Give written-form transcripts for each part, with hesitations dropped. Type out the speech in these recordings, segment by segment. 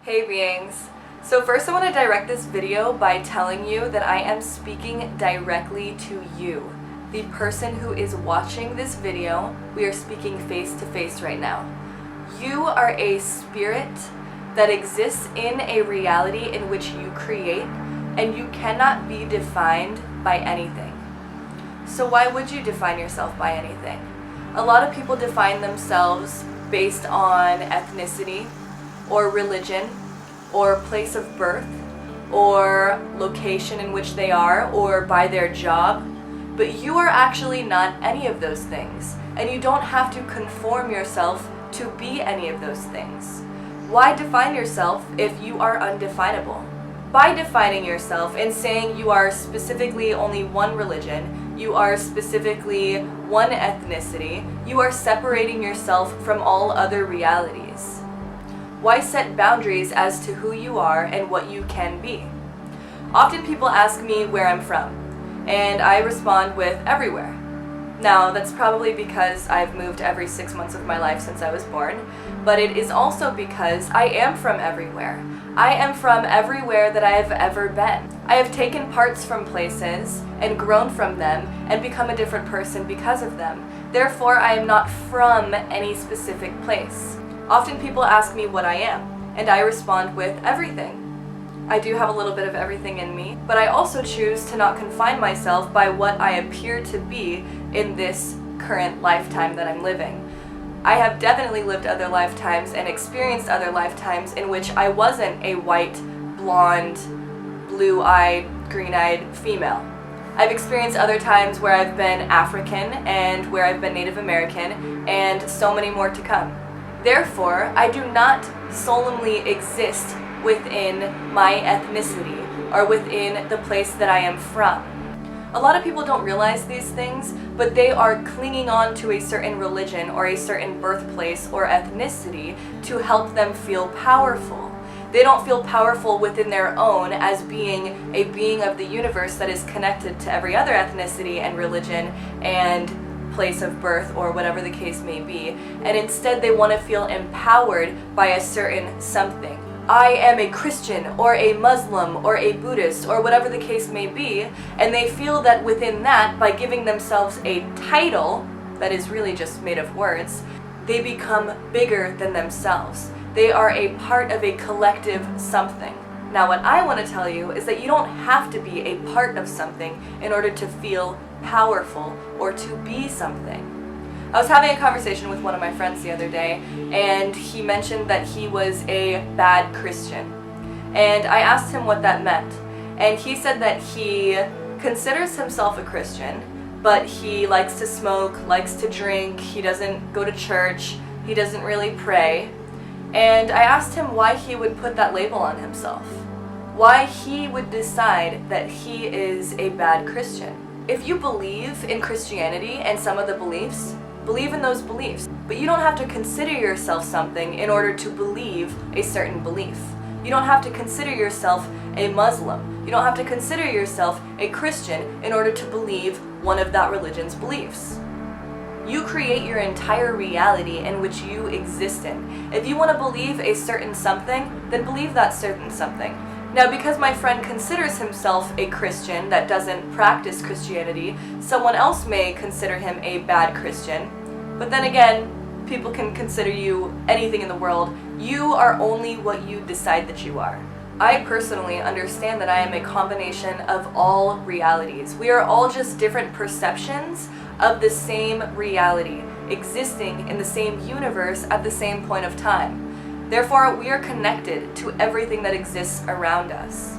Hey beings! So first I want to direct this video by telling you that I am speaking directly to you. The person who is watching this video, we are speaking face to face right now. You are a spirit that exists in a reality in which you create, and you cannot be defined by anything. So why would you define yourself by anything? A lot of people define themselves based on ethnicity, or religion, or place of birth, or location in which they are, or by their job. But you are actually not any of those things, and you don't have to conform yourself to be any of those things. Why define yourself if you are undefinable? By defining yourself and saying you are specifically only one religion, you are specifically one ethnicity, you are separating yourself from all other realities. Why set boundaries as to who you are and what you can be? Often people ask me where I'm from, and I respond with everywhere. Now, that's probably because I've moved every 6 months of my life since I was born, but it is also because I am from everywhere. I am from everywhere that I have ever been. I have taken parts from places and grown from them and become a different person because of them. Therefore, I am not from any specific place. Often people ask me what I am, and I respond with everything. I do have a little bit of everything in me, but I also choose to not confine myself by what I appear to be in this current lifetime that I'm living. I have definitely lived other lifetimes and experienced other lifetimes in which I wasn't a white, blonde, blue-eyed, green-eyed female. I've experienced other times where I've been African and where I've been Native American, and so many more to come. Therefore, I do not solemnly exist within my ethnicity or within the place that I am from. A lot of people don't realize these things, but they are clinging on to a certain religion or a certain birthplace or ethnicity to help them feel powerful. They don't feel powerful within their own as being a being of the universe that is connected to every other ethnicity and religion and place of birth or whatever the case may be, and instead they want to feel empowered by a certain something. I am a Christian or a Muslim or a Buddhist or whatever the case may be, and they feel that within that, by giving themselves a title that is really just made of words, they become bigger than themselves. They are a part of a collective something. Now what I want to tell you is that you don't have to be a part of something in order to feel powerful or to be something. I was having a conversation with one of my friends the other day, and he mentioned that he was a bad Christian. And I asked him what that meant. And he said that he considers himself a Christian, but he likes to smoke, likes to drink, he doesn't go to church, he doesn't really pray. And I asked him why he would put that label on himself. Why he would decide that he is a bad Christian. If you believe in Christianity and some of the beliefs, believe in those beliefs. But you don't have to consider yourself something in order to believe a certain belief. You don't have to consider yourself a Muslim. You don't have to consider yourself a Christian in order to believe one of that religion's beliefs. You create your entire reality in which you exist in. If you want to believe a certain something, then believe that certain something. Now, because my friend considers himself a Christian that doesn't practice Christianity, someone else may consider him a bad Christian. But then again, people can consider you anything in the world. You are only what you decide that you are. I personally understand that I am a combination of all realities. We are all just different perceptions of the same reality, existing in the same universe at the same point of time. Therefore, we are connected to everything that exists around us.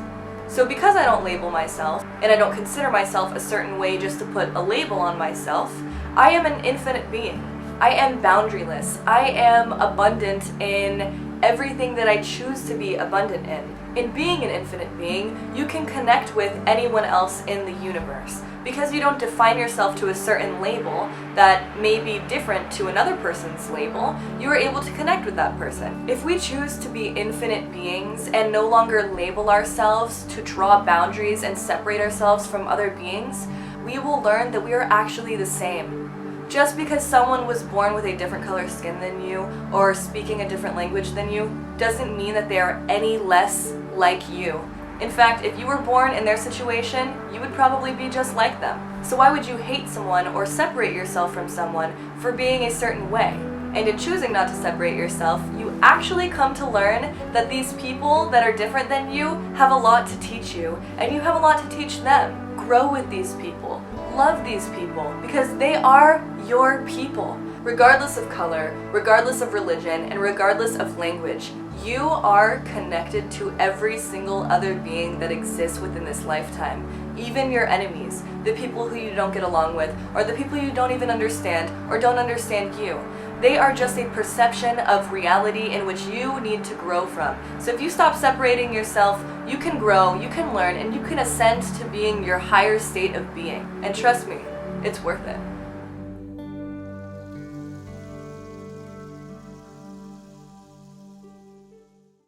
So because I don't label myself, and I don't consider myself a certain way just to put a label on myself, I am an infinite being. I am boundaryless. I am abundant in everything that I choose to be abundant in. In being an infinite being, you can connect with anyone else in the universe. Because you don't define yourself to a certain label that may be different to another person's label, you are able to connect with that person. If we choose to be infinite beings and no longer label ourselves to draw boundaries and separate ourselves from other beings, we will learn that we are actually the same. Just because someone was born with a different color skin than you or speaking a different language than you doesn't mean that they are any less like you. In fact, if you were born in their situation, you would probably be just like them. So why would you hate someone or separate yourself from someone for being a certain way? And in choosing not to separate yourself, you actually come to learn that these people that are different than you have a lot to teach you, and you have a lot to teach them. Grow with these people. Love these people, because they are your people. Regardless of color, regardless of religion, and regardless of language, you are connected to every single other being that exists within this lifetime. Even your enemies, the people who you don't get along with, or the people you don't even understand, or don't understand you. They are just a perception of reality in which you need to grow from. So if you stop separating yourself, you can grow, you can learn, and you can ascend to being your higher state of being. And trust me, it's worth it.